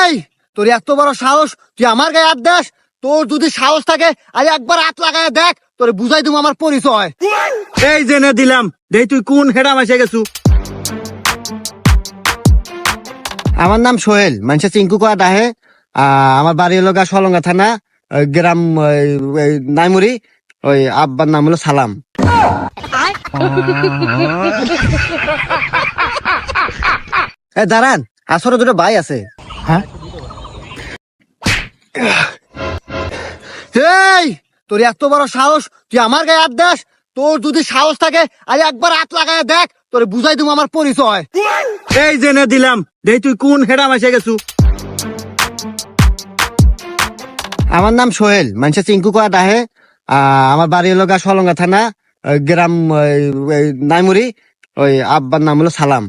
এই তোর এত বড় সাহস, তুই আমার গায়ে হাত দেস? তোর যদি সাহস থাকে আজ একবার হাত লাগায় দেখ, তোরে বুঝাই দিব আমার পরিচয়। এই জেনে দিলাম, দেই তুই কোন হেডাম এসে গেছু। আমার নাম সোহেল, মানুষে চিঙ্কু কয়া ডাহে। আমার বাড়ি হলো সলঙ্গা থানা, গ্রাম নাইমুরি। ওই আব্বার নাম হলো সালাম। দাঁড়ান, আসলে দুটো ভাই আছে। হ্যাঁ, এই তোর এত বড় সাহস, তুই আমার গায়ে হাত দেস? তোর যদি সাহস থাকে আজ একবার হাত লাগায় দেখ, তোরে বুঝাই দিব আমার পরিচয়। এই জেনে দিলাম, দেই তুই কোন হেডাম এসে গেছু। আমার নাম সোহেল, মানুষে চিঙ্কু কয়া ডাহে। আমার বাড়ি হলো সলঙ্গা থানা, গ্রাম নাইমুরি। ওই আব্বার নাম হলো সালাম।